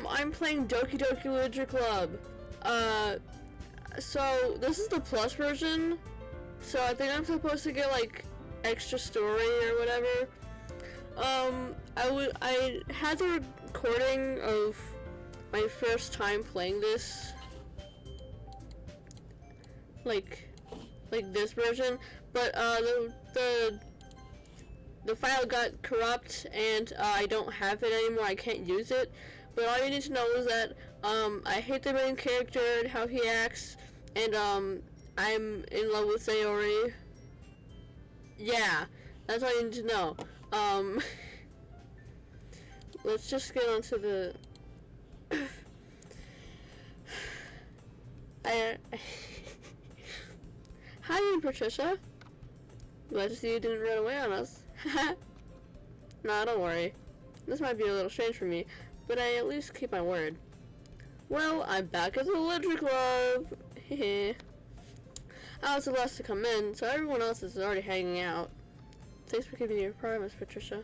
I'm playing Doki Literature Club. So this is the plus version. So I think I'm supposed to get like extra story or whatever. I had the recording of my first time playing this, like this version, but the file got corrupt and I don't have it anymore. I can't use it. But all you need to know is that I hate the main character and how he acts, and I'm in love with Sayori. Yeah, that's all you need to know. Let's just get on to the Hi, Patricia. Glad to see you didn't run away on us. Nah, don't worry. This might be a little strange for me, but I at least keep my word. Well, I'm back at the Literature Club. Hehe. I was the last to come in, so everyone else is already hanging out. Thanks for keeping your promise, Patricia.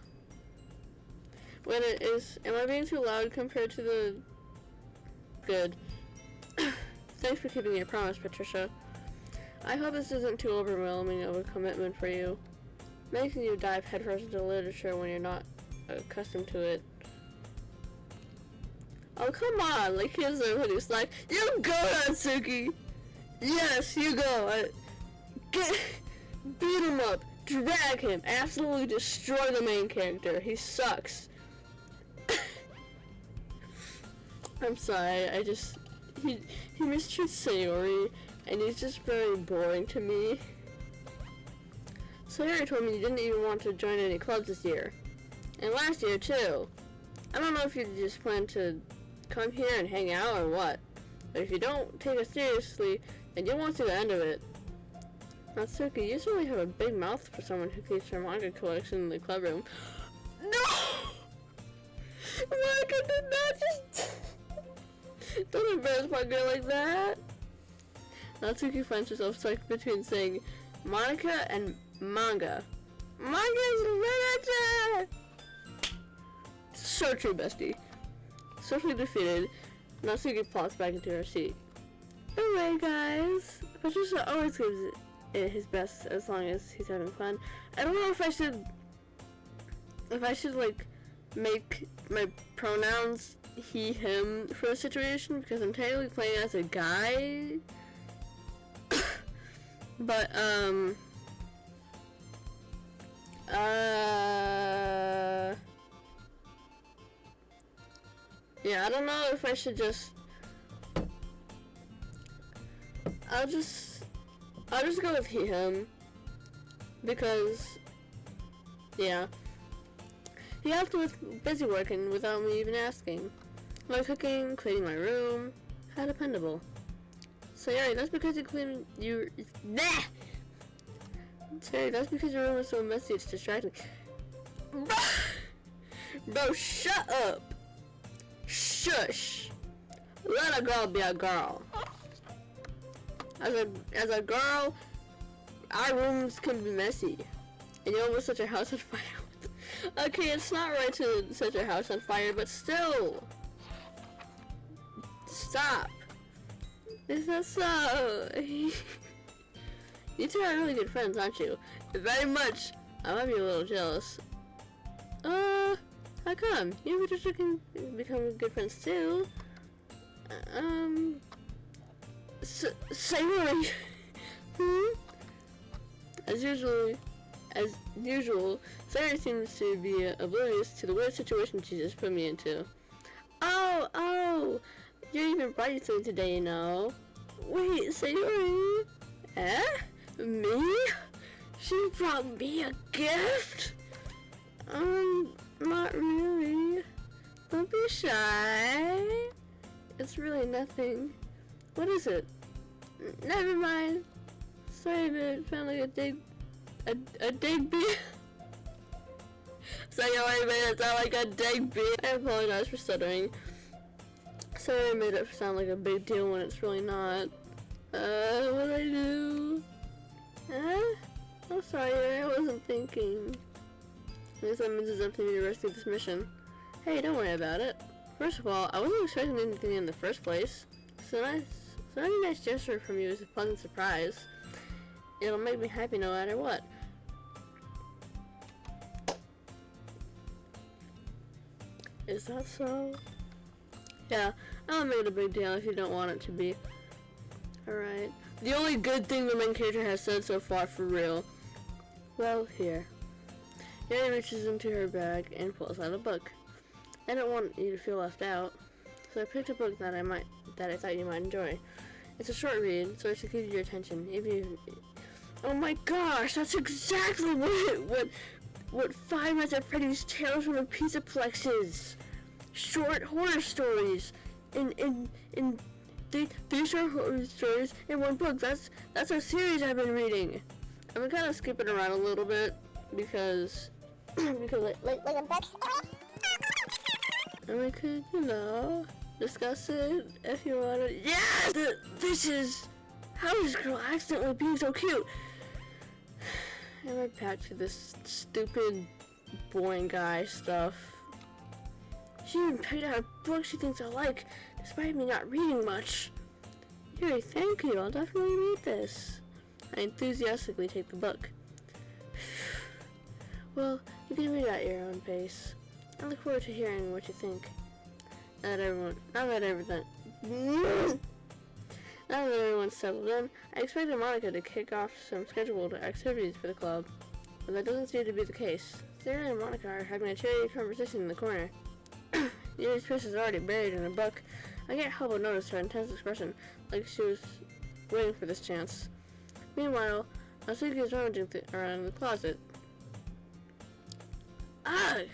Am I being too loud compared to the... Good. Thanks for keeping your promise, Patricia. I hope this isn't too overwhelming of a commitment for you. Making you dive headfirst into literature when you're not accustomed to it. Oh, come on, like here's everybody who's like, you go, Natsuki! Yes, you go! Beat him up, drag him, absolutely destroy the main character. He sucks. I'm sorry, he mistreats Sayori, and he's just very boring to me. Sayori told me you didn't even want to join any clubs this year. And last year, too. I don't know if you just plan to come here and hang out or what. But if you don't take it seriously, then you won't see the end of it. Natsuki, you certainly have a big mouth for someone who keeps her manga collection in the club room. No! Manga did not just... Don't embarrass my girl like that. Natsuki finds herself stuck between saying Monica and manga. Manga is literature! So true, bestie. Swiftly defeated, Natsuki plops back into her seat. Anyway, guys, Patricia always gives it his best as long as he's having fun. I don't know if I should like make my pronouns he, him for a situation, because I'm technically playing as a guy. But, yeah, I don't know if I should I'll just go with he, him, because, yeah, he helped with busy working without me even asking, like cooking, cleaning my room. How dependable. Sayori, that's because you clean you. Nah. Sayori, that's because your room is so messy. It's distracting. Bro, shut up. Shush. Let a girl be a girl. As a girl, our rooms can be messy, and you almost set your house on fire. Okay, it's not right to set your house on fire, but still. Stop. Is that so? You two are really good friends, aren't you? Very much. I might be a little jealous. How come? You and Patricia can become good friends too. Sayori. As usual, Sayori seems to be oblivious to the weird situation she just put me into. Oh, you even brought you something today, you know. Wait, Sayori? Me? She brought me a gift? Not really. Don't be shy. It's really nothing. What is it? Never mind. Sorry, but it sounded like a dig bee. Sayori made it sound like a dig bee. I apologize for stuttering. Sayori made it sound like a big deal when it's really not. What did I do? I'm sorry, I wasn't thinking. I guess that means it's up to me to rescue this mission. Hey, don't worry about it. First of all, I wasn't expecting anything in the first place. So any nice gesture from you is a pleasant surprise. It'll make me happy no matter what. Is that so? Yeah, I won't make it a big deal if you don't want it to be. Alright. The only good thing the main character has said so far, for real. Well, here. Yuri reaches into her bag and pulls out a book. I don't want you to feel left out, so I picked a book that I thought you might enjoy. It's a short read, so it should keep your attention. Oh my gosh, that's exactly what Five Nights at Freddy's Tales from a Pizzaplex is. Short horror stories in three short horror stories in one book. That's a series I've been reading. I'm gonna kind of skip it around a little bit because like a book. And we could, discuss it if you wanted. Yeah! This is... How is this girl accidentally being so cute? And we're back to this stupid, boring guy stuff. She even picked out a book she thinks I like, despite me not reading much. Yuri, thank you. I'll definitely read this. I enthusiastically take the book. Well, you can read it at your own pace. I look forward to hearing what you think. Now that everyone's settled in, I expected Monica to kick off some scheduled activities for the club, but that doesn't seem to be the case. Sarah and Monica are having a cheery conversation in the corner. Yuri's face is already buried in a book. I can't help but notice her intense expression, like she was waiting for this chance. Meanwhile, Natsuki is rummaging around the closet. Ugh!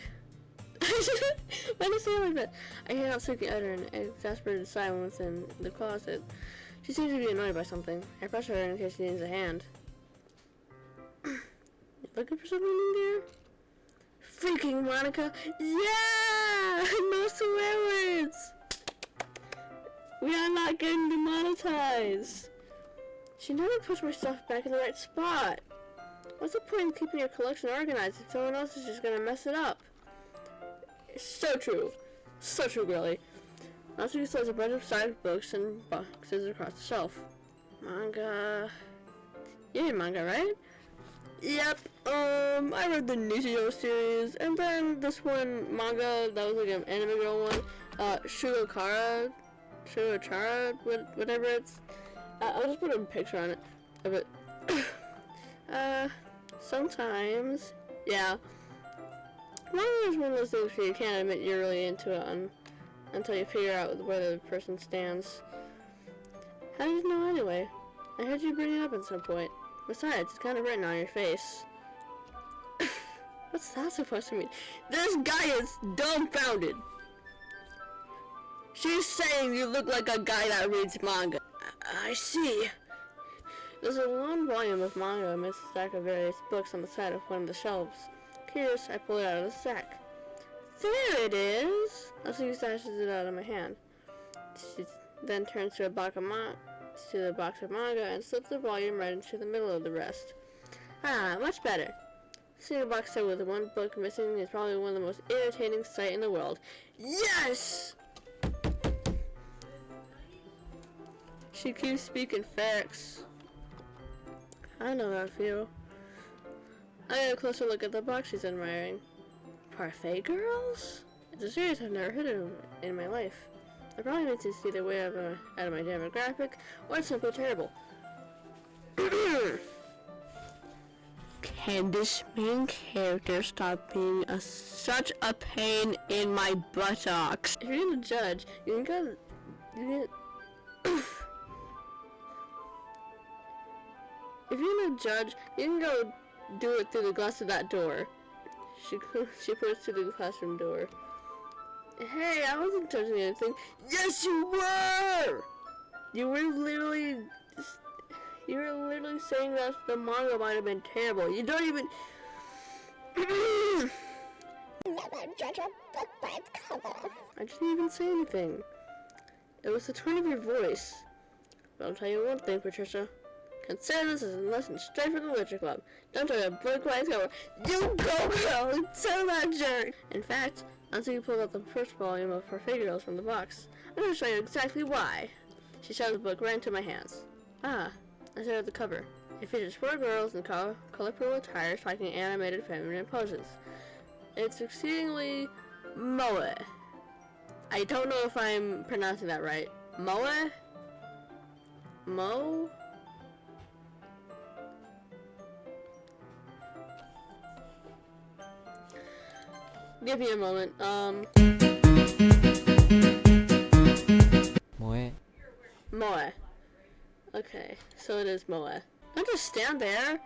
Why did I say it like that? I hear Natsuki utter an exasperated sigh within the closet. She seems to be annoyed by something. I press her in case she needs a hand. You looking for something in there? Freaking Monica! Yeah! No swear words! We are not getting demonetized! She never puts my stuff back in the right spot! What's the point in keeping your collection organized if someone else is just gonna mess it up? It's so true. So true, really. Natsuki throws a bunch of side books and boxes across the shelf. Manga... You read manga, right? Yep, I read the Nichijou series, and then this one, manga, that was like an anime girl one, Shugokara, whatever it's, I'll just put a picture on it, of it. Sometimes, yeah. Manga is one of those things where you can't admit you're really into it until you figure out where the person stands. How did you know anyway? I heard you bring it up at some point. Besides, it's kind of written on your face. What's that supposed to mean? This guy is dumbfounded. She's saying you look like a guy that reads manga. I see. There's a long volume of manga amidst a stack of various books on the side of one of the shelves. Curious, I pull it out of the sack. There it is! Natsuki stashes it out of my hand. She then turns to the box of manga and slips the volume right into the middle of the rest. Ah, much better. Seeing a box set with one book missing is probably one of the most irritating sights in the world. Yes! She keeps speaking facts. I know how I feel. I get a closer look at the box she's admiring. Parfait Girls? It's a series I've never heard of in my life. I probably meant to see the way out of my demographic, or it's simply terrible. Can this main character stop being such a pain in my buttocks? If you're gonna judge, you can go do it through the glass of that door. She points to the classroom door. Hey, I wasn't judging anything. Yes, you were! You were literally saying that the manga might have been terrible. You don't even... Never judge a book by its cover. I didn't even say anything. It was the tone of your voice. But I'll tell you one thing, Patricia. Consider this as a lesson straight from the Literature Club. Don't judge a book by its cover. You go, girl! Tell that jerk! In fact, Natsuki pulled out the first volume of her figure girls from the box. I'm going to show you exactly why. She shoved the book right into my hands. Ah, I stared at the cover. It features 4 girls in colorful attire striking animated feminine poses. It's exceedingly moe. I don't know if I'm pronouncing that right. Moe? Mo? Give me a moment. Moe. Moe. Okay, so it is moe. Don't just stand there.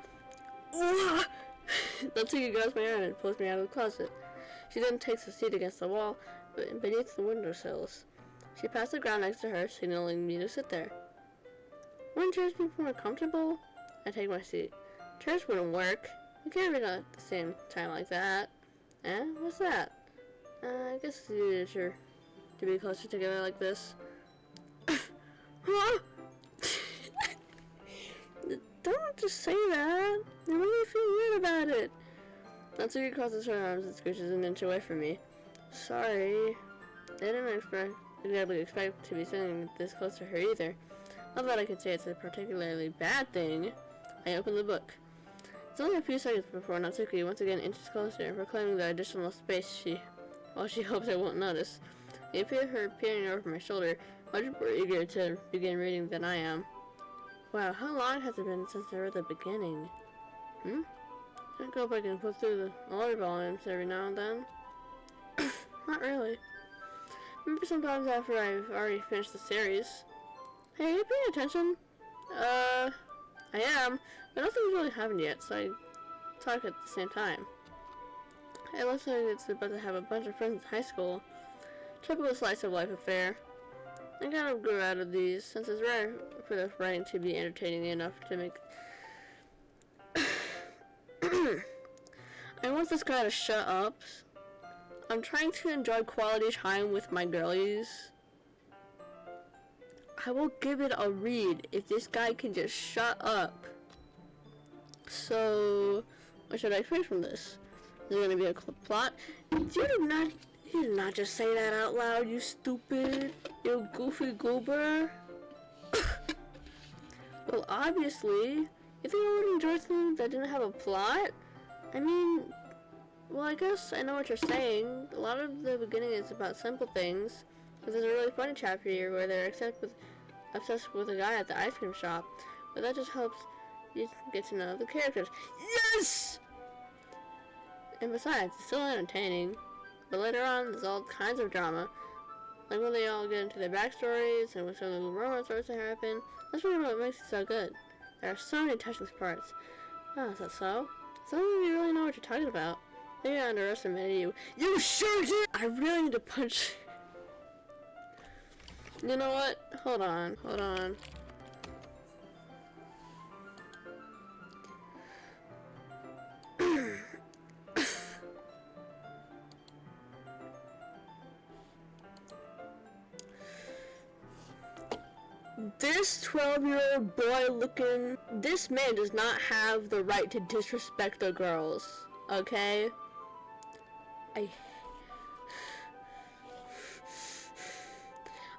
Natsuki grabs my arm and pulls me out of the closet. She then takes a seat against the wall beneath the windowsills. She passed the ground next to her, signaling me to sit there. Wouldn't chairs be more comfortable? I take my seat. Chairs wouldn't work. We can't read at the same time like that. Eh? What's that? I guess it's easier to be closer together like this. Huh? Don't just say that. You make me feel weird about it. Natsuki crosses her arms and scooches an inch away from me. Sorry. I didn't exactly expect to be sitting this close to her either. Not that I can say it's a particularly bad thing. I open the book. It's only a few seconds before Natsuki once again inches closer, proclaiming the additional space while she hopes I won't notice. I appear her peering over my shoulder, much more eager to begin reading than I am. Wow, how long has it been since I read the beginning? I go back and flip through the older volumes every now and then. Not really. Maybe sometimes after I've already finished the series. Hey, are you paying attention? I am, but nothing's really happened yet, so I talk at the same time. It looks like it's about to have a bunch of friends in high school. Typical slice of life affair. I kind of grew out of these, since it's rare for the writing to be entertaining enough to make... I want this guy to shut up. I'm trying to enjoy quality time with my girlies. I will give it a read if this guy can just shut up. So, what should I expect from this? Is there gonna be a plot? You did not just say that out loud, you stupid, you goofy goober. Well, obviously, you think I would enjoy something that didn't have a plot? I mean, well, I guess I know what you're saying. A lot of the beginning is about simple things. But there's a really funny chapter here where they're obsessed with a guy at the ice cream shop. But that just helps you get to know the characters. Yes! And besides, it's still entertaining. But later on, there's all kinds of drama. Like when they all get into their backstories and when some of the romance starts to happen. That's really what makes it so good. There are so many touching parts. Oh, is that so? Some of you really know what you're talking about. Maybe I underestimated you. You sure did! I really need to punch... You know what? Hold on. This 12-year-old boy looking... This man does not have the right to disrespect the girls. Okay?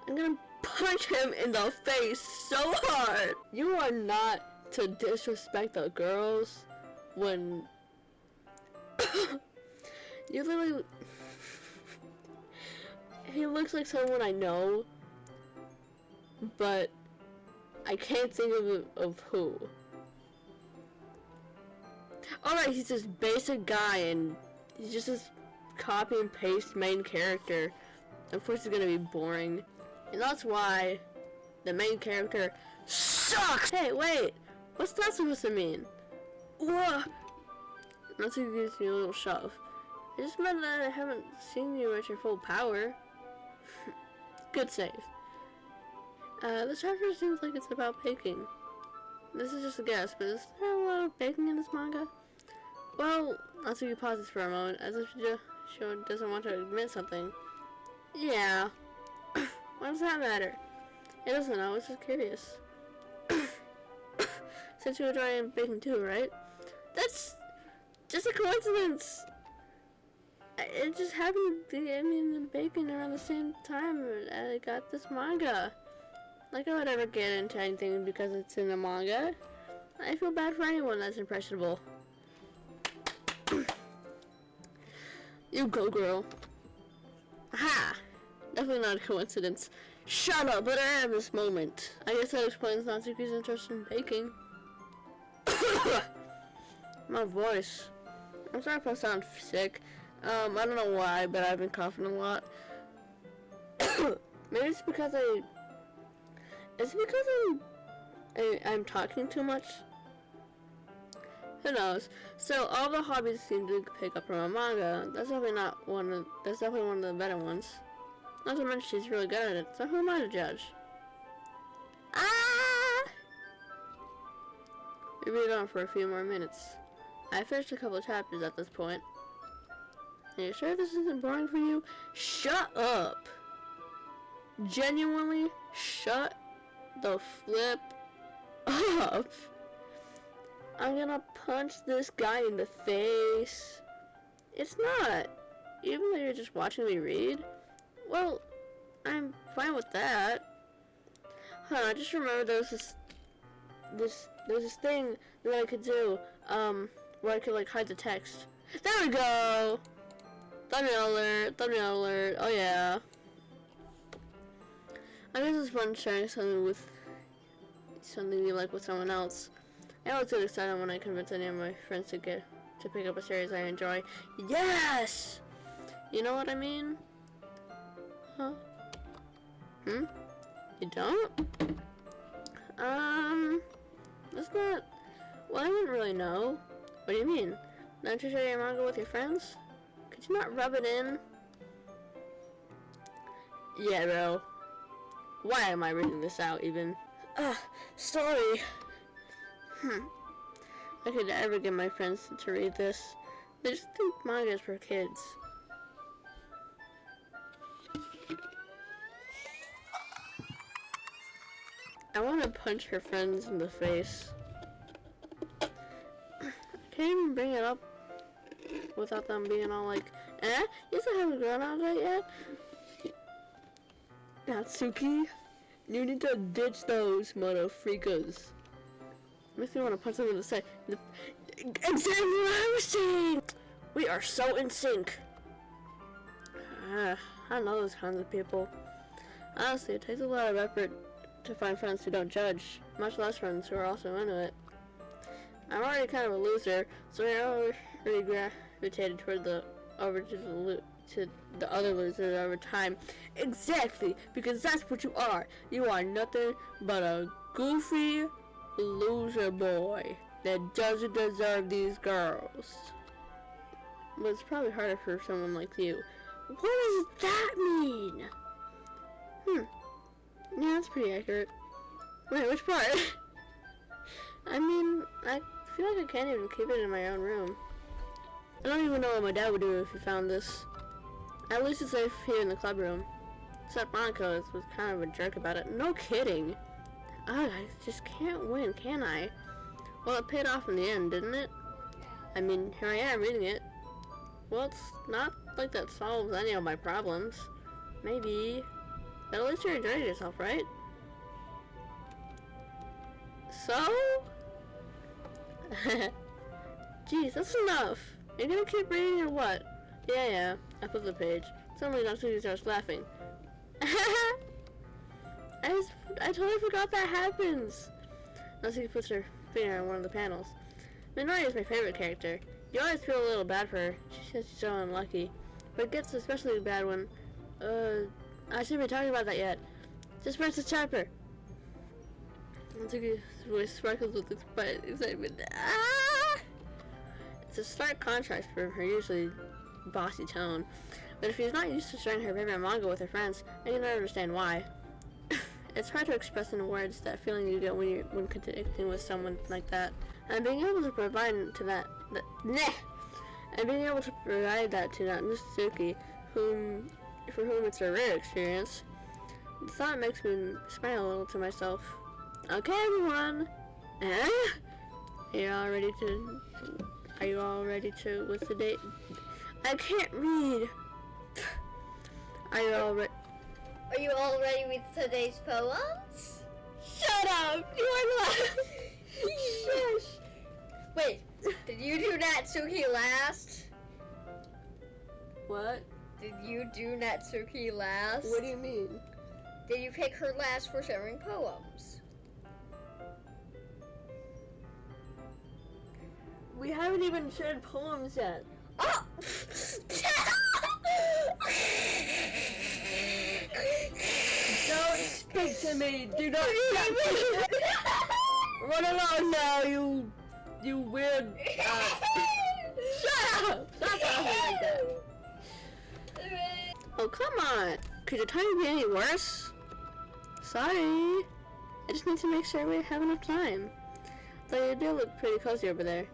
I'm gonna punch him in the face so hard! You are not to disrespect the girls when... You literally... He looks like someone I know, but I can't think of who. Alright, he's this basic guy and he's just this copy and paste main character. Of course he's gonna be boring. And that's why the main character sucks! Hey, wait! What's that supposed to mean? Whoa! Natsuki gives me a little shove. It just meant that I haven't seen you at your full power. Good save. This chapter seems like it's about baking. This is just a guess, but is there a lot of baking in this manga? Well, Natsuki pauses for a moment, as if she doesn't want to admit something. Yeah. What does that matter? It doesn't know, it's just curious. Since you enjoy baking too, right? That's just a coincidence! It just happened to get me into bacon around the same time I got this manga. Like, I would ever get into anything because it's in a manga. I feel bad for anyone that's impressionable. You go, girl. Aha! Definitely not a coincidence. Shut up, but I have this moment. I guess that explains Natsuki's interest in baking. My voice. I'm sorry if I sound sick. I don't know why, but I've been coughing a lot. Maybe it's because I'm talking too much? Who knows? So all the hobbies seem to pick up from a manga. That's definitely one of the better ones. Not to mention she's really good at it, so who am I to judge? Ah! We read on for a few more minutes. I finished a couple of chapters at this point. Are you sure this isn't boring for you? Shut up! Genuinely, shut the flip up. I'm gonna punch this guy in the face. It's not. Even though you're just watching me read. Well, I'm fine with that. Huh, I just remember there was this thing that I could do, where I could like hide the text. There we go! Thumbnail alert, oh yeah. I guess it's fun sharing something you like with someone else. I always get excited when I convince any of my friends to pick up a series I enjoy. Yes! You know what I mean? Huh? You don't? That's not... Well, I wouldn't really know. What do you mean? Not to share your manga with your friends? Could you not rub it in? Yeah, bro. Why am I reading this out, even? Sorry. I could never get my friends to read this. They just think manga is for kids. I want to punch her friends in the face. I can't even bring it up without them being all like, you still haven't grown out of that yet? Natsuki, you need to ditch those motherfreakers. Makes me want to punch them in the side. Exactly what I was saying! We are so in sync. I know those kinds of people. Honestly, it takes a lot of effort to find friends who don't judge, much less friends who are also into it. I'm already kind of a loser, so I already gravitated toward to the other losers over time. Exactly, because that's what you are. You are nothing but a goofy loser boy that doesn't deserve these girls. But it's probably harder for someone like you. What does that mean? Yeah, that's pretty accurate. Wait, which part? I mean, I feel like I can't even keep it in my own room. I don't even know what my dad would do if he found this. At least it's safe here in the club room. Except Monica was kind of a jerk about it. No kidding. I just can't win, can I? Well, it paid off in the end, didn't it? I mean, here I am reading it. Well, it's not like that solves any of my problems. Maybe. But at least you enjoyed yourself, right? So? Jeez, that's enough. You're gonna keep reading or what? Yeah, I flipped the page. Suddenly Natsuki starts laughing. I totally forgot that happens. Natsuki puts her finger on one of the panels. Minori is my favorite character. You always feel a little bad for her. She says she's so unlucky. But it gets especially bad when, I shouldn't be talking about that yet. Just finish the chapter. Natsuki's voice sparkles with excitement. Ah! It's a stark contrast from her usually bossy tone. But if she's not used to sharing her favorite manga with her friends, I can understand why. It's hard to express in words that feeling you get when connecting with someone like that. And being able to provide that to Natsuki, for whom it's a rare experience, the thought makes me smile a little to myself. Okay, everyone. Are you all ready to with the date? I can't read. Are you all ready? Are you all ready with today's poems? Shut up! You are not. Shush. Wait, did you do Natsuki last? What? Did you do Natsuki last? What do you mean? Did you pick her last for sharing poems? We haven't even shared poems yet. Oh! Don't speak to me! Do not speak to me! Run along now, you weird. Shut up! Stop talking like that. Oh, come on! Could your timing be any worse? Sorry. I just need to make sure we have enough time. Though you do look pretty cozy over there.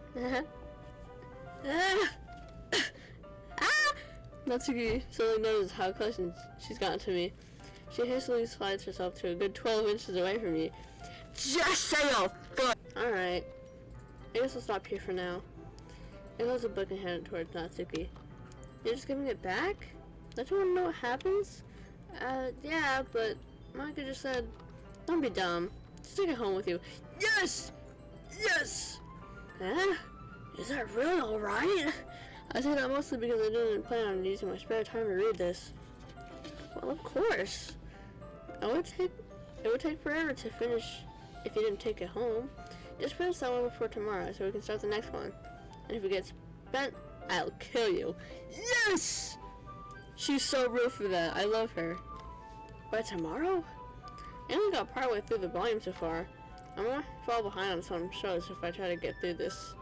Natsuki suddenly notices how close she's gotten to me. She hastily slides herself to a good 12 inches away from me. Just say your foot! Alright. I guess I'll stop here for now. I close the book and hand it towards Natsuki. You're just giving it back? Don't you want to know what happens? Yeah, but Manga just said, don't be dumb. Just take it home with you. Yes! Yes! Huh? Is that really alright? I say that mostly because I didn't plan on using my spare time to read this. Well, of course. It would take forever to finish if you didn't take it home. Just finish that one before tomorrow so we can start the next one. And if it gets spent, I'll kill you. Yes! She's so real for that. I love her. By tomorrow? I only got partway through the volume so far. I'm gonna fall behind on some shows if I try to get through this.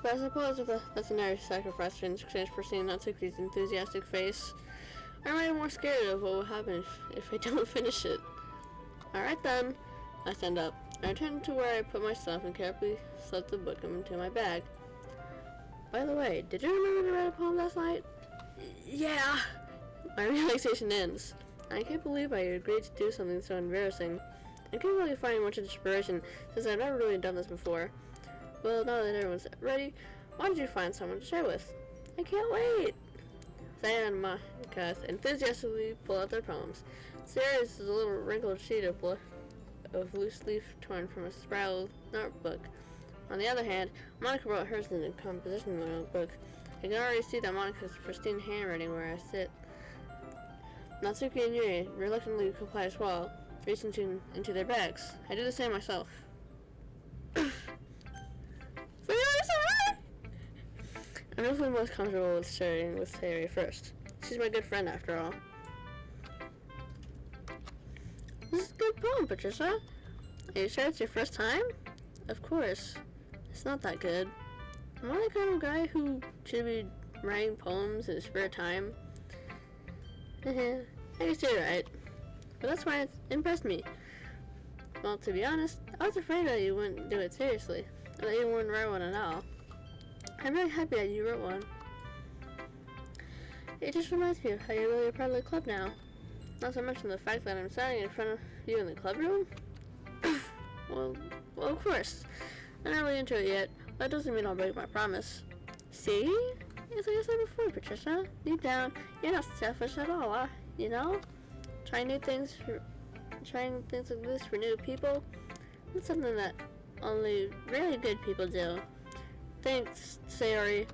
But I suppose that's an area sacrifice in exchange for seeing Natsuki's enthusiastic face. I'm even more scared of what will happen if I don't finish it. Alright then. I stand up. I return to where I put my stuff and carefully slip the book into my bag. By the way, did you remember to write a poem last night? Yeah. My relaxation ends. I can't believe I agreed to do something so embarrassing. I can't really find much inspiration since I've never really done this before. Well, now that everyone's ready, why don't you find someone to share with? I can't wait! Saya and Manga enthusiastically pull out their poems. Sarah is a little wrinkled sheet of loose leaf torn from a spiral notebook. On the other hand, Monica wrote hers in a composition notebook. I can already see that Monica's pristine handwriting where I sit. Natsuki and Yuri reluctantly comply as well, reaching into their bags. I do the same myself. I'm definitely most comfortable with sharing with Sayori first. She's my good friend after all. This is a good poem, Patricia. Are you sure it's your first time? Of course. It's not that good. Am I the kind of guy who should be writing poems in his spare time? I guess you're right. But that's why it impressed me. Well, to be honest, I was afraid that you wouldn't do it seriously, or that you wouldn't write one at all. I'm really happy that you wrote one. It just reminds me of how you're really a part of the club now. Not to mention the fact that I'm standing in front of you in the club room. well, of course. I'm not really into it yet, but that doesn't mean I'll break my promise. See? It's like I said before, Patricia. Deep down, you're not selfish at all, you know? Trying things like this for new people, it's something that only really good people do. Thanks, Sayori.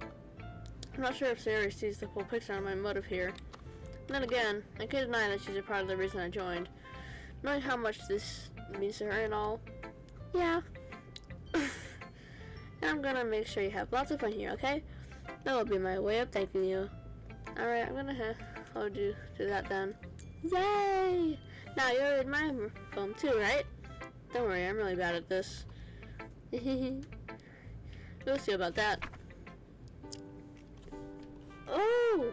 I'm not sure if Sayori sees the full picture on my motive here. And then again, I can't deny that she's a part of the reason I joined. Knowing how much this means to her and all. Yeah. And I'm gonna make sure you have lots of fun here, okay? That will be my way of thanking you. Alright, I'm gonna hold you to that then. Yay! Now you're in my poem too, right? Don't worry, I'm really bad at this. We'll see about that. Oh!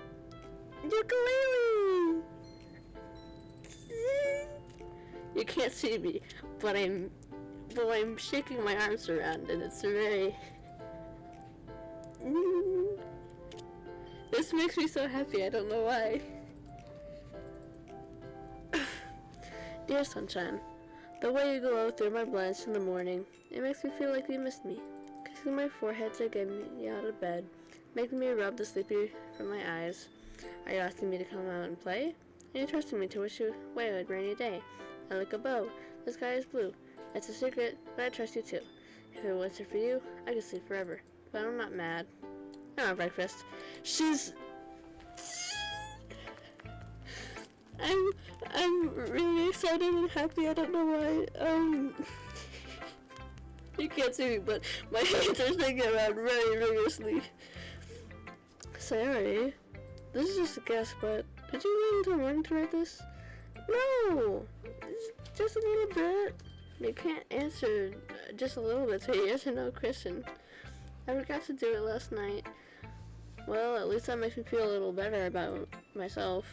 Ukulele! You can't see me, but I'm shaking my arms around and it's very... This makes me so happy, I don't know why. Dear sunshine, the way you glow through my blinds in the morning, it makes me feel like you missed me. Kissing my forehead to get me out of bed, making me rub the sleepy from my eyes. Are you asking me to come out and play? Are you trusting me to wish you away a rainy day? I like a bow. The sky is blue. It's a secret, but I trust you too. If it wasn't for you, I could sleep forever. But I'm not mad. I want breakfast. I'm really excited and happy. I don't know why. You can't see me, but my hands are shaking around very vigorously. Sorry. This is just a guess, but did you wait until morning to write this? No! It's just a little bit. You can't answer just a little bit to a yes or no question. I forgot to do it last night. Well, at least that makes me feel a little better about myself.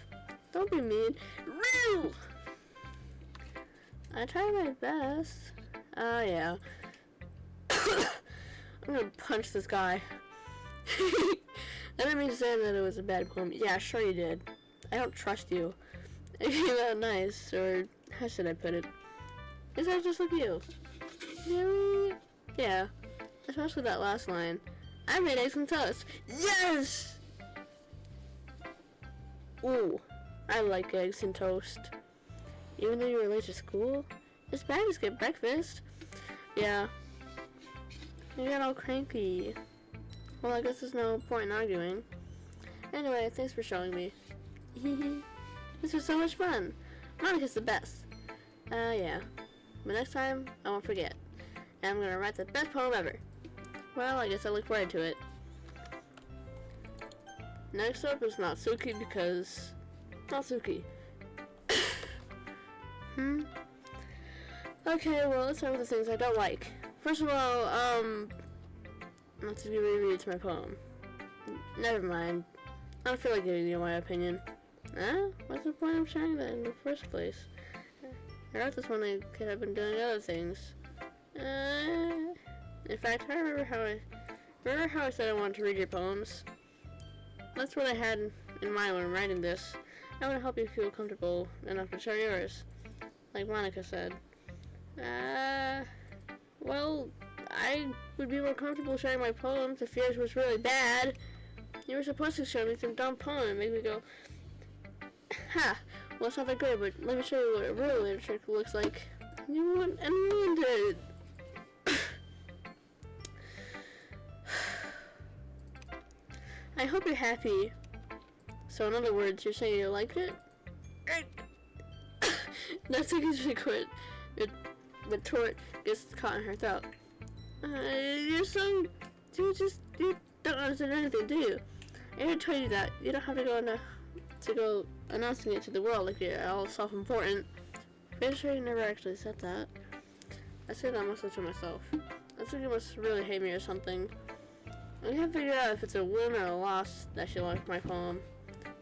Don't be mean. Real! I tried my best. Yeah. I'm gonna punch this guy. I didn't mean to say that it was a bad poem. Yeah, sure you did. I don't trust you. It came out nice, or how should I put it? Is that just like you? Really? Yeah. Especially that last line. I made eggs and toast. Yes! Ooh, I like eggs and toast. Even though you were late to school? It's bad to skip breakfast. Yeah. You got all cranky. Well, I guess there's no point in arguing. Anyway, thanks for showing me. This was so much fun. Monica's the best. Yeah. But next time, I won't forget. And I'm gonna write the best poem ever. Well, I guess I look forward to it. Next up is Natsuki because... Natsuki. Okay, well, let's start with the things I don't like. First of all, Natsuki rereads my poem. Never mind. I don't feel like giving you my opinion. What's the point of sharing that in the first place? I wrote this when I could have been doing other things. In fact, I remember how I said I wanted to read your poems. That's what I had in mind when I'm writing this. I want to help you feel comfortable enough to share yours, like Monica said. Well, I would be more comfortable sharing my poems if yours was really bad. You were supposed to show me some dumb poem and make me go, ha, well, it's not that good, but let me show you what a real literature looks like. You went and ruined it. I hope you're happy. So in other words, you're saying you liked it? Natsuki's retort gets caught in her throat. You don't understand anything, do you? I already told you that. You don't have to go announcing it to the world like you're all self-important. Pretty sure you never actually said that. I say that mostly to myself. Natsuki must really hate me or something. I can't figure out if it's a win or a loss that she liked my poem.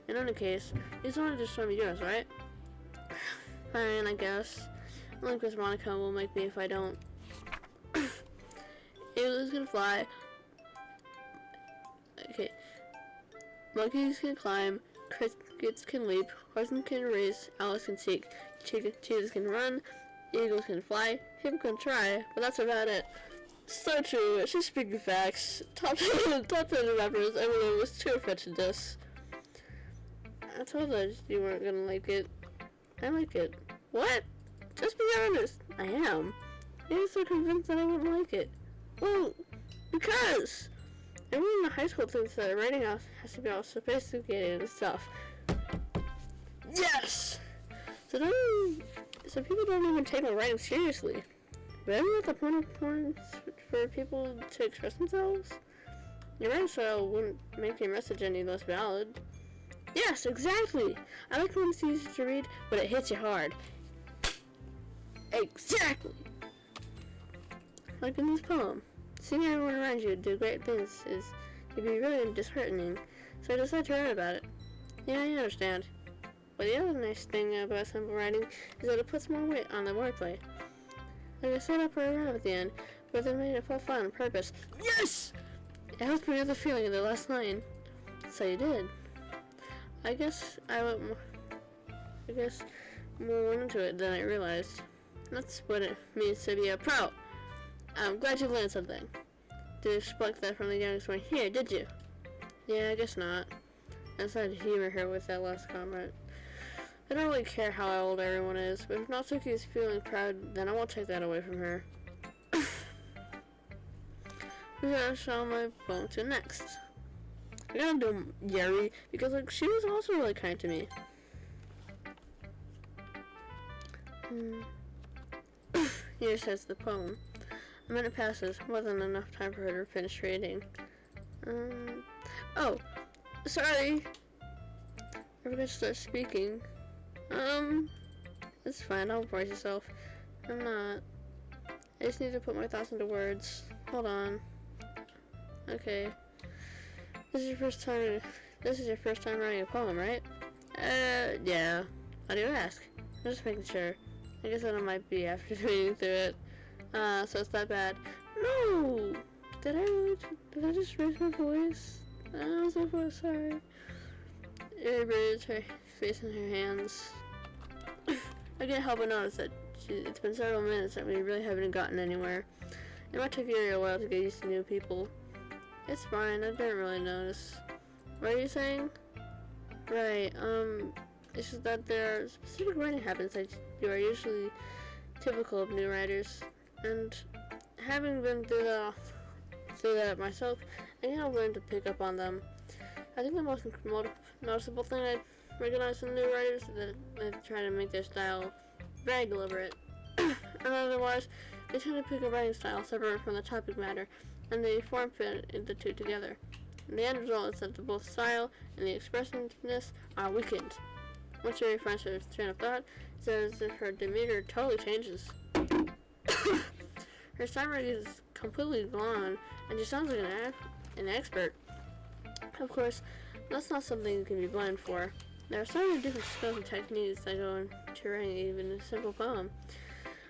In any case, you just wanted to show me yours, right? Fine, I guess. Only because Monica will make me if I don't. Eagles can fly. Okay. Monkeys can climb. Crickets can leap. Horses can race. Owls can seek. Cheetahs can run. Eagles can fly. People can try, but that's about it. So true. She's speaking facts. Top 10 rappers. Everyone was too afraid to diss. I told her you weren't gonna like it. I like it. What? Just be honest. I am. You're so convinced that I wouldn't like it. Well, because everyone in the high school thinks that writing has to be all sophisticated and stuff. Yes! So people don't even take my writing seriously. But isn't that the point of porn for people to express themselves? Your writing style wouldn't make your message any less valid. Yes, exactly! I like when it's easy to read, but it hits you hard. Exactly! Like in this poem. Seeing everyone around you do great things can be really disheartening, so I decided to write about it. Yeah, I understand. But the other nice thing about simple writing is that it puts more weight on the wordplay. Like I set up right around at the end, but then made it feel fun on purpose. Yes! It helped me with the feeling of the last line. So you did. I guess more went into it than I realized. That's what it means to be a pro. I'm glad you learned something. Didn't expect that from the youngest one here, did you? Yeah, I guess not. I decided to humor her with that last comment. I don't really care how old everyone is, but if Natsuki is feeling proud, then I won't take that away from her. Who should I show my phone to next? I gotta do Yuri, because like she was also really kind to me. Here says the poem. A minute passes, more than enough time for her to finish reading. Oh, sorry. I forgot to start speaking. It's fine, don't worry yourself. I'm not. I just need to put my thoughts into words. Hold on. Okay. This is your first time writing a poem, right? Yeah. Why do you ask? I'm just making sure. I guess that it might be after reading through it. So it's that bad. No! Did I just raise my voice? I'm so sorry. Yuri buries her face in her hands. I can't help but notice that it's been several minutes that we really haven't gotten anywhere. It might take Yuri a while to get used to new people. It's fine, I didn't really notice. What are you saying? Right, it's just that there are specific writing habits that you are usually typical of new writers. And having been through that myself, I think I've learned to pick up on them. I think the most noticeable thing I recognize in new writers is that they try to make their style very deliberate. And otherwise, they tend to pick a writing style separate from the topic matter, and they form fit the two together. And the end result is that both style and the expressiveness are weakened. Once Yuri finds her train of thought, it's as if her demeanor totally changes. Her stammer is completely gone, and she sounds like an expert. Of course, that's not something you can be blamed for. There are so many different skills and techniques that go into writing even a simple poem.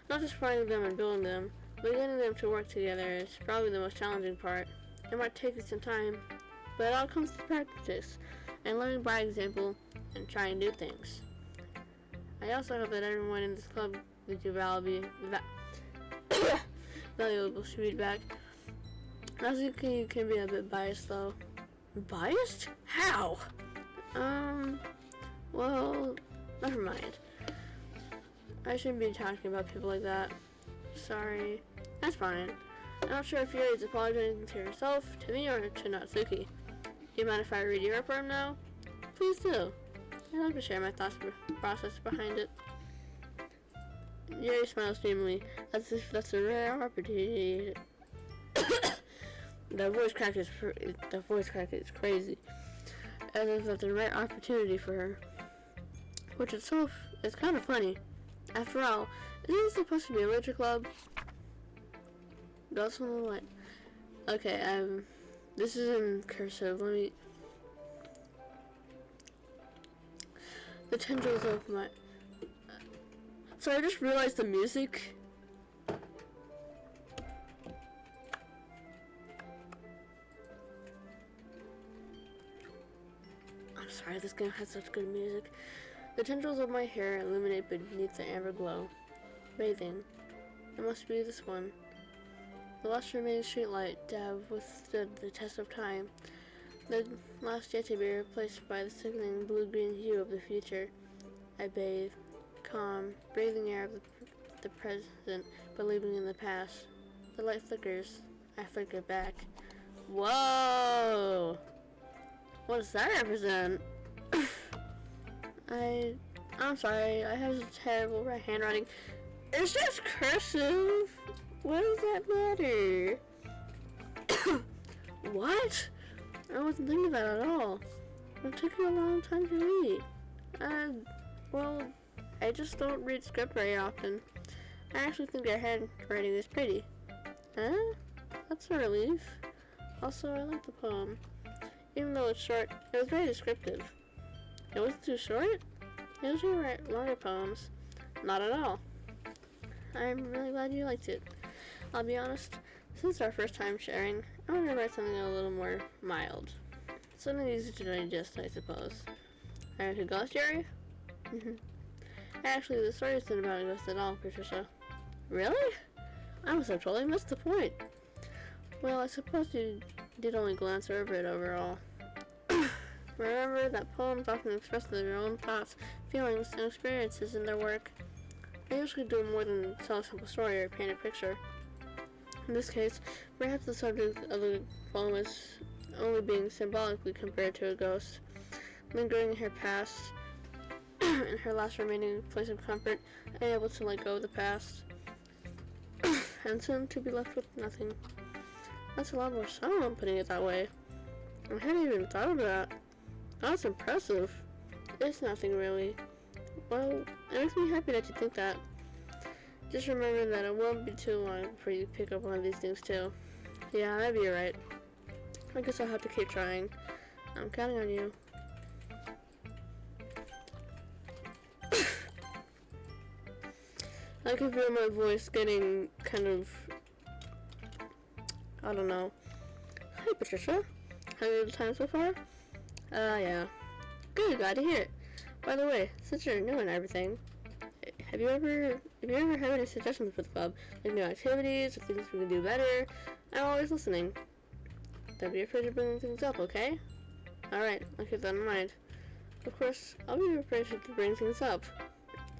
Not just writing them and building them, but getting them to work together is probably the most challenging part. It might take you some time, but it all comes to practice, and learning by example, and trying new things. I also hope that everyone in this club gives you valuable feedback. Natsuki can be a bit biased though. Biased? How? Well, never mind. I shouldn't be talking about people like that. Sorry. That's fine. I'm not sure if Yuri is apologizing to herself, to me, or to Natsuki. Do you mind if I read your poem now? Please do. I'd like to share my thoughts process behind it. Yuri smiles dreamily, as if that's a rare opportunity. The voice crack is crazy. As if that's a rare opportunity for her. Which itself is kind of funny. After all, isn't it supposed to be a literature club? That's on the line. Okay, this is in cursive. Let me. The tendrils of my. So I just realized the music. I'm sorry, this game has such good music. The tendrils of my hair illuminate beneath the amber glow. Bathing. It must be this one. The last remaining streetlight to have withstood the test of time. The last yet to be replaced by the sickening blue-green hue of the future. I bathe, calm, breathing air of the present, but leaving in the past. The light flickers. I flicker back. Whoa! What does that represent? I'm sorry, I have terrible handwriting. It's just cursive. What does that matter? What? I wasn't thinking that at all. It took me a long time to read. Well, I just don't read script very often. I actually think your handwriting is pretty. Huh? That's a relief. Also, I like the poem. Even though it's short, it was very descriptive. It wasn't too short? I usually write longer poems. Not at all. I'm really glad you liked it. I'll be honest, since our first time sharing, I want to write something a little more mild. Something easy to digest, I suppose. Are you a ghost, Yuri? Actually, the story isn't about a ghost at all, Patricia. Really? I must have totally missed the point. Well, I suppose you did only glance over it overall. Remember that poems often express their own thoughts, feelings, and experiences in their work. They usually do more than tell a simple story or paint a picture. In this case, perhaps the subject of the poem is only being symbolically compared to a ghost, lingering in her past, in her last remaining place of comfort, unable to let go of the past, and soon to be left with nothing. That's a lot more subtle putting it that way. I hadn't even thought of that. That's impressive. It's nothing really. Well, it makes me happy that you think that. Just remember that it won't be too long before you pick up one of these things too. Yeah, maybe you're right. I guess I'll have to keep trying. I'm counting on you. I can feel my voice getting kind of, I don't know. Hi Patricia, have you had a time so far? Yeah. Good, glad to hear it. By the way, since you're new and everything, have you ever had any suggestions for the club? Like new activities or things we can do better? I'm always listening. Don't be afraid of bringing things up, okay? Alright, I'll keep that in mind. Of course, I'll be afraid to bring things up.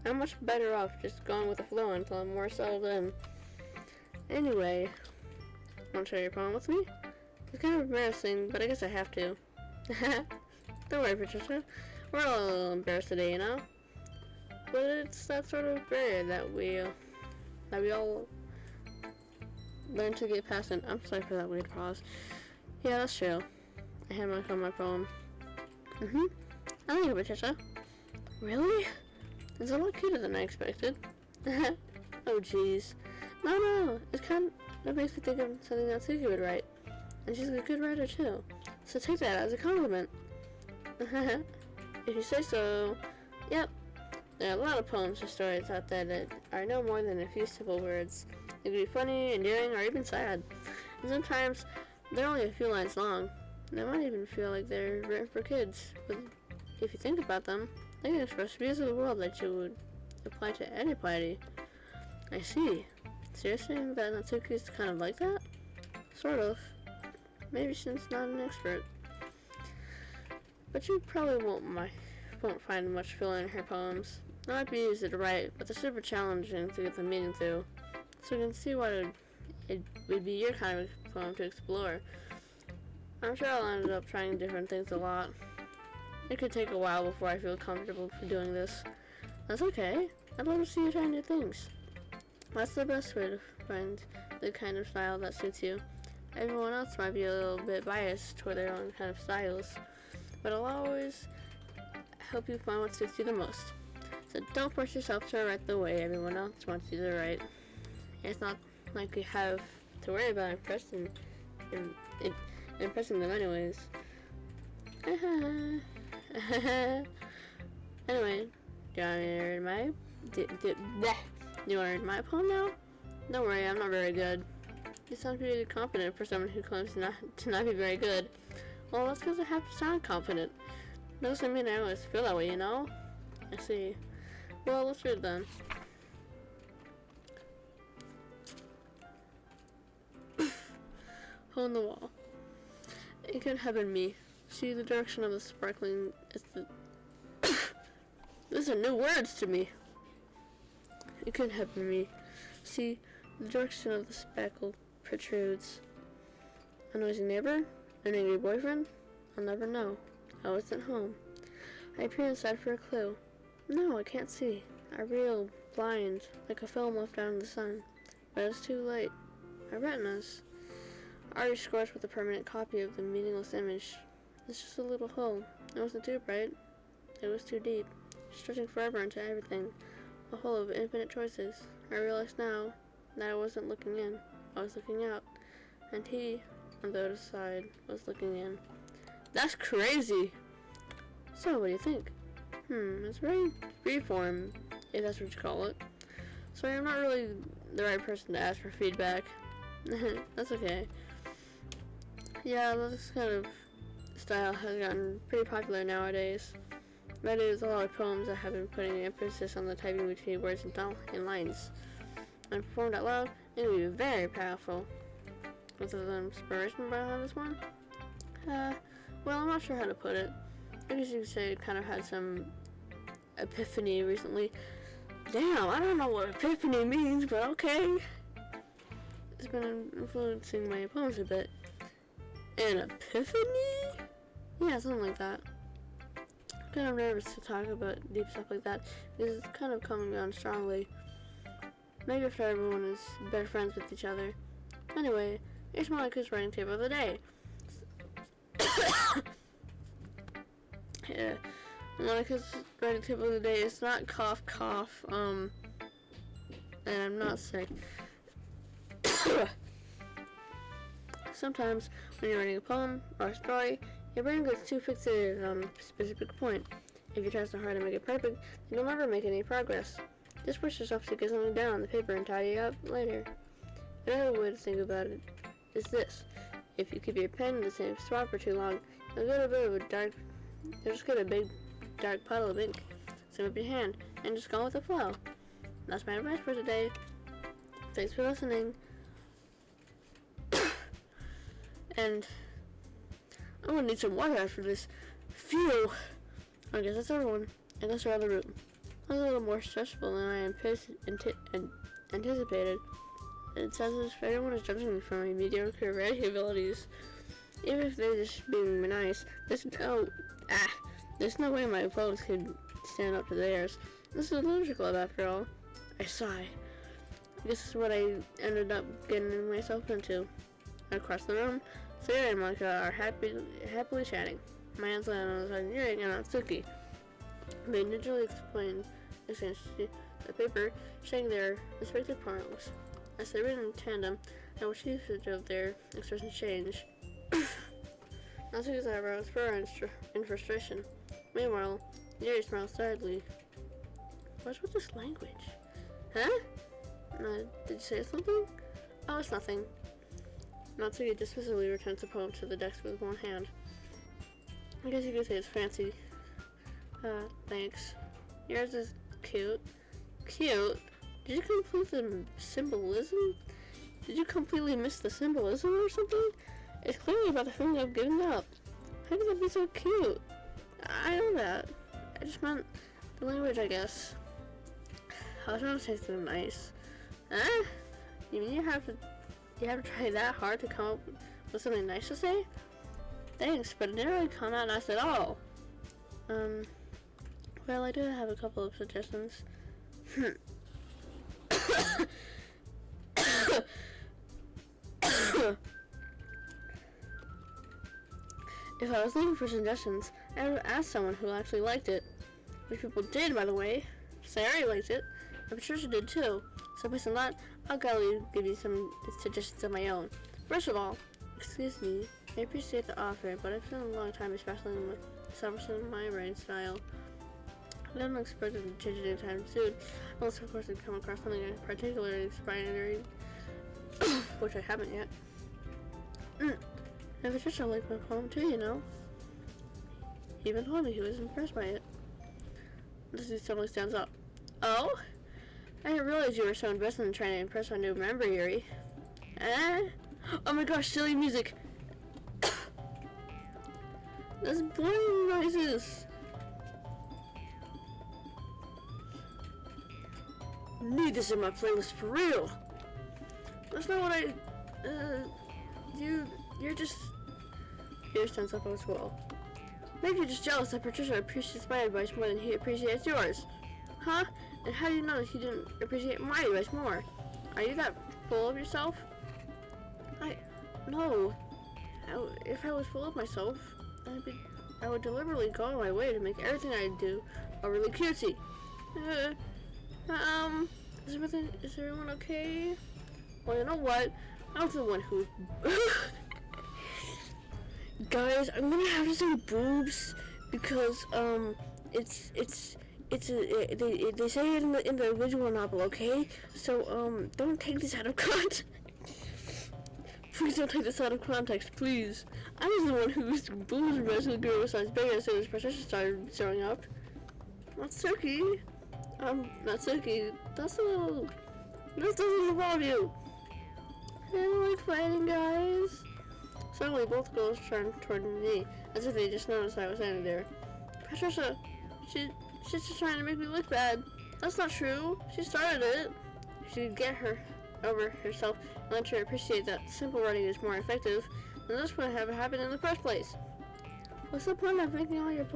I'm much better off just going with the flow until I'm more settled in. Anyway, want to share your poem with me? It's kind of embarrassing, but I guess I have to. Don't worry, Patricia. We're all a little embarrassed today, you know? But it's that sort of barrier that we all learn to get past. And I'm sorry for that weird pause. Yeah, that's true. I had my poem. I like it, Patricia. Really? It's a lot cuter than I expected. Oh, jeez. No. It makes me think of something that Natsuki would write. And she's a good writer, too. So take that as a compliment. If you say so. Yep. There are a lot of poems or stories out there that are no more than a few simple words. They can be funny, endearing, or even sad. And sometimes they're only a few lines long. They might even feel like they're written for kids. But if you think about them, they can express views of the world that you would apply to anybody. I see. So you're saying that Natsuki's kind of like that? Sort of. Maybe she's not an expert. But you probably won't find much filler in her poems. It might be easy to write, but they're super challenging to get the meaning through. So you can see why it would be your kind of poem to explore. I'm sure I'll end up trying different things a lot. It could take a while before I feel comfortable for doing this. That's okay. I'd love to see you try new things. That's the best way to find the kind of style that suits you. Everyone else might be a little bit biased toward their own kind of styles, but I'll always help you find what suits you the most. So don't force yourself to write the way everyone else wants you to write. It's not like you have to worry about impressing them anyways. Anyway, do you want me to read my do you want to read my poem now? Don't worry, I'm not very good. You sound pretty confident for someone who claims to not be very good. Well, that's because I have to sound confident. Doesn't mean I always feel that way, you know? I see. Well, let's read then. Hole in the wall. It could have been me. See the direction of the sparkling. These are new words to me. It couldn't have been me. See, the direction of the speckle protrudes. A noisy neighbor? An angry boyfriend? I'll never know. I wasn't home. I peer inside for a clue. No, I can't see. I reel, blind, like a film left out in the sun. But it's too late. My retinas already scorched with a permanent copy of the meaningless image. It's just a little hole. It wasn't too bright. It was too deep, stretching forever into everything. A hole of infinite choices. I realize now that I wasn't looking in. I was looking out. And he, on the other side, was looking in. That's crazy! So, what do you think? It's very freeform, if that's what you call it. Sorry, I'm not really the right person to ask for feedback. That's okay. Yeah, this kind of style has gotten pretty popular nowadays. That is, a lot of poems that have been putting emphasis on the typing between words and lines. When performed out loud, it would be very powerful. Was there an inspiration behind this one? Well, I'm not sure how to put it. I guess you could say, kind of had some epiphany recently. Damn, I don't know what epiphany means, but okay. It's been influencing my poems a bit. An epiphany? Yeah, something like that. I'm kind of nervous to talk about deep stuff like that because it's kind of coming on strongly. Maybe after everyone is better friends with each other. Anyway, here's Monica's writing tip of the day. Yeah, Monica's writing tip of the day is not cough cough, and I'm not sick. Sometimes when you're writing a poem or a story, your brain gets too fixated on a specific point. If you try so hard to make it perfect, then you'll never make any progress. Just push yourself to get something down on the paper and tidy it up later. Another way to think about it is this. If you keep your pen in the same spot for too long, you'll just get a big dark puddle of ink. Save up your hand and just go with the flow. That's my advice for today. Thanks for listening. And I'm gonna need some water after this. Phew. I guess that's everyone. I guess we're out of the room. That was a little more stressful than I anticipated. It says as if everyone is judging me for my mediocre writing abilities. Even if they're just being nice, there's no way my poems could stand up to theirs. This is a literature club after all. I sigh. This is what I ended up getting myself into. Across the room, Sarah and Manga are happily chatting. My hands land on Yuri and Natsuki. They ninjally exchange the paper, sharing their respective poems. As they read in tandem, I watch usage of their expressions change. Natsuki's eyebrows furrow in frustration. Meanwhile, Yuri smiles sadly. What's with this language? Huh? Did you say something? Oh, it's nothing. Natsuki dismissively returns the poem to the desk with one hand. I guess you could say it's fancy. Thanks. Yours is cute. Cute? Did you complete the symbolism? Did you completely miss the symbolism or something? It's clearly about the feeling of giving up. How could that be so cute? I know that. I just meant the language, I guess. I was trying to say something nice. Huh? You mean you have to try that hard to come up with something nice to say? Thanks, but it didn't really come out nice at all. Well, I do have a couple of suggestions. If I was looking for suggestions, I would have asked someone who actually liked it. Which people did, by the way. Sarah liked it. I'm sure she did too. So based on that, I'll gladly give you some suggestions of my own. First of all, excuse me, I appreciate the offer, but it's been a long time, especially in my writing style. I don't expect it to change anytime soon, unless of course I come across something particularly inspiring, which I haven't yet. And Patricia liked my poem too, you know. He even told me he was impressed by it. This suddenly stands up. Oh? I didn't realize you were so invested in trying to impress our new member, Yuri. Oh my gosh, silly music! That's boring noises! Need this in my playlist for real! That's not what you're just... Yuri stands up as well. Maybe you're just jealous that Patricia appreciates my advice more than he appreciates yours. Huh? And how do you know that he didn't appreciate my advice more? Are you that full of yourself? No. If I was full of myself, I would deliberately go on my way to make everything I do overly cutesy. Is everyone okay? Well, you know what? I was the one who... Guys, I'm gonna have to say boobs because, they say it in the original novel, okay? So, don't take this out of context. Please don't take this out of context, please. I was the one whose boobs were basically girl size big as soon as Patricia started showing up. Natsuki? Natsuki, this doesn't involve you. I don't like fighting, guys. Suddenly, both girls turned toward me, as if they just noticed I was standing there. Patricia, she's just trying to make me look bad. That's not true. She started it. If she could get her over herself and let her appreciate that simple writing is more effective, then this wouldn't have happened in the first place. What's the point of making all your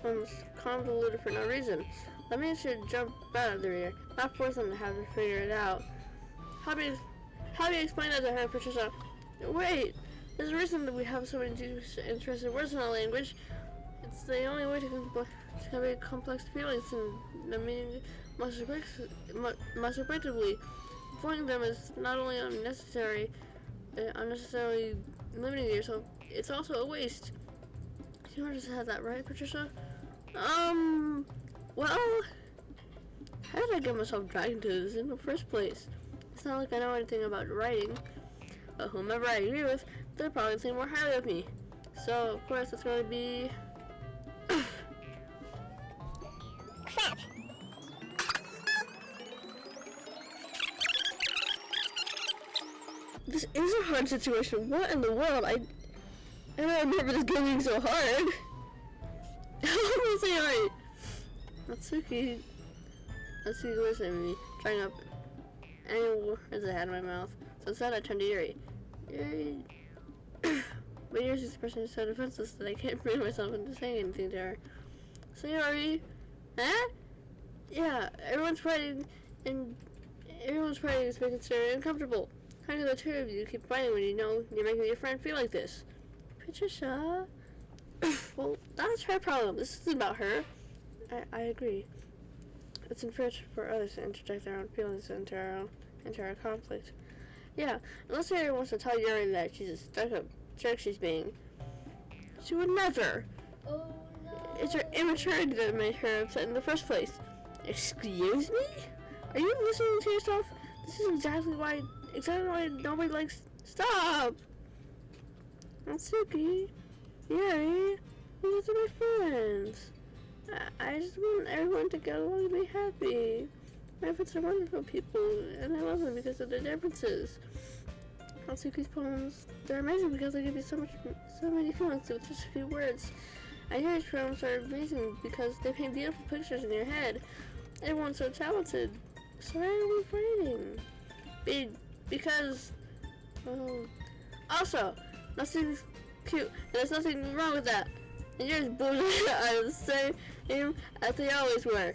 poems convoluted for no reason? That means should jump out of the reader, not force them to have to figure it out. How do you explain that to her, Patricia? Wait, there's a reason that we have so many interesting words in our language. It's the only way to convey complex feelings and the meaning most effectively. Avoiding them is not only unnecessarily limiting yourself, it's also a waste. You just had that right, Patricia? Well, how did I get myself dragged into this in the first place? It's not like I know anything about writing, but whomever I agree with, they'll probably think more highly of me. So, of course, it's going to be... Crap. This is a hard situation. What in the world? I don't remember this game being so hard. I'm saying right. Natsuki was at me, trying up any words I had in my mouth. So instead I turned to Yuri. Yuri... But Yuri's expression is so defenseless that I can't bring myself into saying anything to her. So Yuri... Huh? Yeah, everyone's writing is making Sarah uncomfortable. How do the two of you keep fighting when you know you're making your friend feel like this? Patricia... Well, that's her problem. This isn't about her. I agree. It's unfair for others to interject their own feelings into our conflict. Yeah, unless Yuri wants to tell Yuri that she's a stuck-up jerk she's being. She would never. Oh no. It's her immaturity that made her upset in the first place. Excuse me? Are you listening to yourself? This is exactly why nobody likes... Stop! Natsuki, Yuri, you guys are my friends. I just want everyone to get along and be happy. My friends are wonderful people, and I love them because of their differences. Natsuki's poems, they're amazing because they give you so many feelings with just a few words. And Yuri's poems are amazing because they paint beautiful pictures in your head. Everyone's so talented. So why are we fighting? Because, well... Also, Natsuki's cute, and there's nothing wrong with that. And yours bullshit are the same as they always were.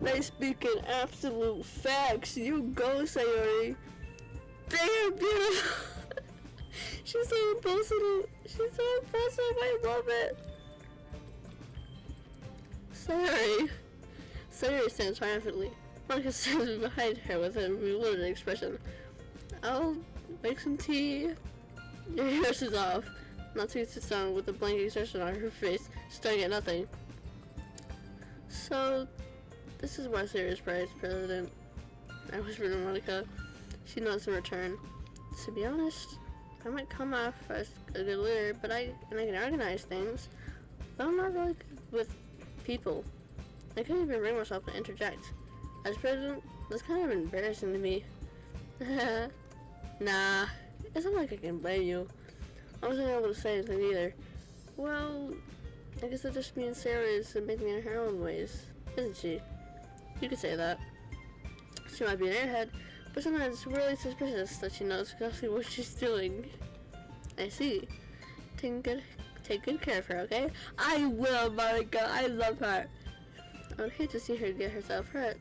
They speak in absolute facts. You go, Sayori. They are beautiful. She's so impulsive. I love it. Sayori stands triumphantly. Monica stands behind her with a bewildered expression. I'll make some tea. Your hair is off. Natsuki sits down with a blank expression on her face, staring at nothing. So, this is why Sayori's Vice President. I whispered to Monica. She nods in return. To be honest, I might come off as a good leader, and I can organize things, but I'm not really good with people. I couldn't even bring myself to interject. As president, that's kind of embarrassing to me. Nah, it's not like I can blame you. I wasn't able to say anything either. Well, I guess that just means Sarah is making it her own ways, isn't she? You could say that. She might be an airhead, but sometimes it's really suspicious that she knows exactly what she's doing. I see. Take good care of her, okay? I will, Monica. I love her. I would hate to see her get herself hurt.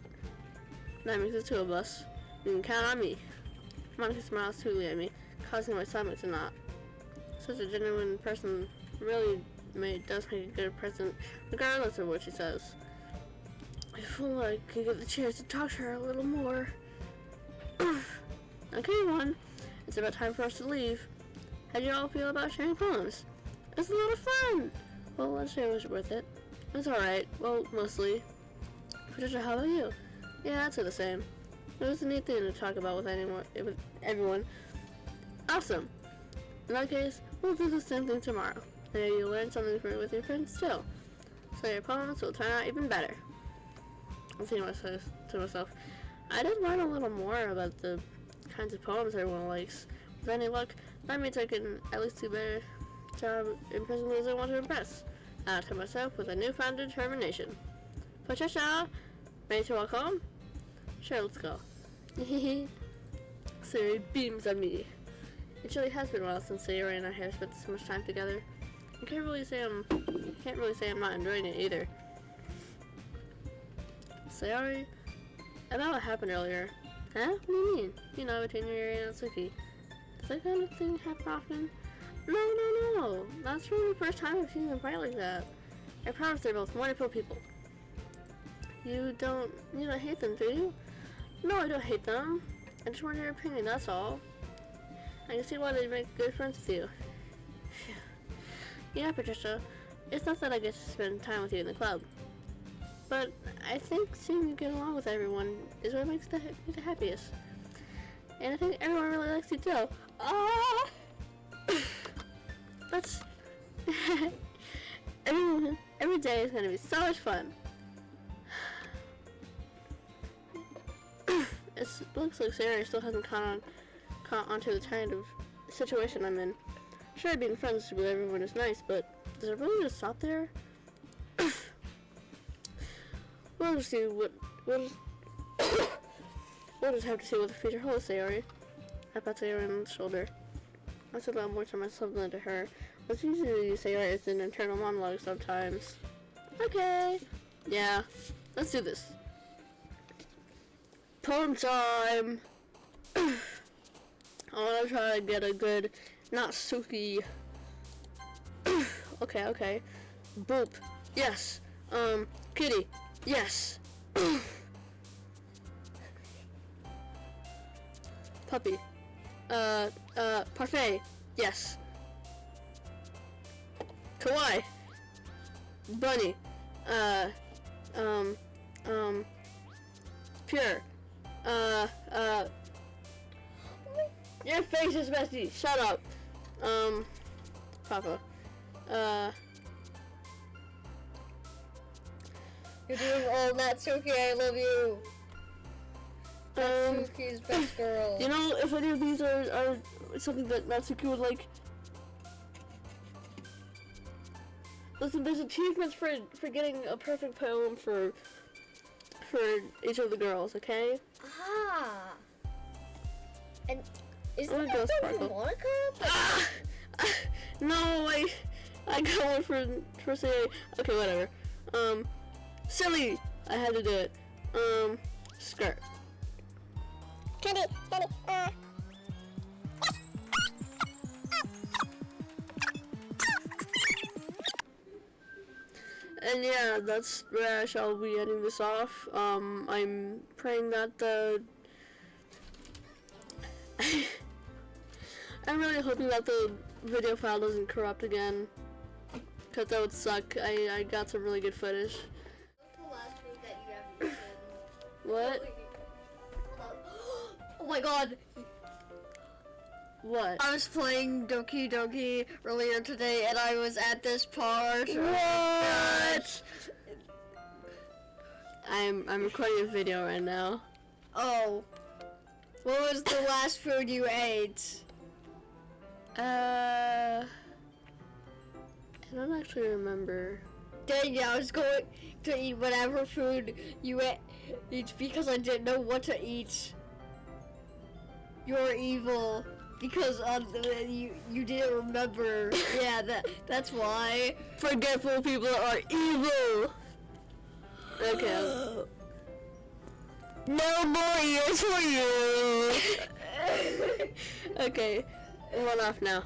That makes the two of us. You can count on me. Monica smiles sweetly at me, causing my stomach to knot. Such a genuine person really does make a good present, regardless of what she says. I feel like I could get the chance to talk to her a little more. Okay, everyone. It's about time for us to leave. How do you all feel about sharing poems? It's a lot of fun! Well, let's say it was worth it. It's alright. Well, mostly. Patricia, how about you? Yeah, I'd say the same. It was a neat thing to talk about with everyone. Awesome! In that case, we'll do the same thing tomorrow. Maybe you'll learn something from it with your friends too. So your poems will turn out even better. I'm thinking to myself, I did learn a little more about the kinds of poems everyone likes. With any luck, that means I can at least do a better job impressing those I want to impress. to myself with a newfound determination. Patricia, ready to walk home? Sure, let's go. Sayori beams at me. It really has been a while since Sayori and I have spent so much time together. I can't really say I'm not enjoying it either. Sayori, about what happened earlier. Huh? What do you mean? You know, between Yuri and Natsuki. Does that kind of thing happen often? No. That's really the first time I've seen them fight like that. I promise they're both wonderful people. You don't hate them, do you? No, I don't hate them. I just want your opinion, that's all. I can see why they make good friends with you. Yeah, Patricia. It's not that I get to spend time with you in the club. But I think seeing you get along with everyone is what makes me the happiest. And I think everyone really likes you too. Ah! That's... every day is going to be so much fun. It looks like Sarah still hasn't caught onto the kind of situation I'm in. Sure, being friends with everyone is nice, but does it really just stop there? We'll just see what we'll just have to see what the future holds, Sayori. I pat Sayori on the shoulder. I said a lot more to myself than to her. What's usually Sayori is an internal monologue sometimes. Okay. Yeah. Let's do this. Poem time! I wanna try to get a good Natsuki. Okay. Boop. Yes. Kitty. Yes. Puppy. Parfait. Yes. Kawaii. Bunny. Pure. Your face is messy. Shut up. Papa. You're doing all Natsuki, I love you. Natsuki's best girl. You know, if any of these are something that Natsuki would like. Listen, there's achievements for getting a perfect poem for each of the girls, okay? Ah. And isn't that one for Monica? No, I got one for say. Okay, whatever. Silly. I had to do it. Skirt. Candy, And yeah, that's where I shall be ending this off. I'm praying that I'm really hoping that the video file doesn't corrupt again, cause that would suck. I got some really good footage. What's the last food that you ever eaten? What? Oh my god! What? I was playing Doki earlier today and I was at this part. What? I'm recording a video right now. Oh. What was the last food you ate? I don't actually remember. Dang it, I was going to eat whatever food you ate because I didn't know what to eat. You're evil. Because you didn't remember. Yeah, that's why. Forgetful people are evil! Okay. No more ears for you! Okay, one off now.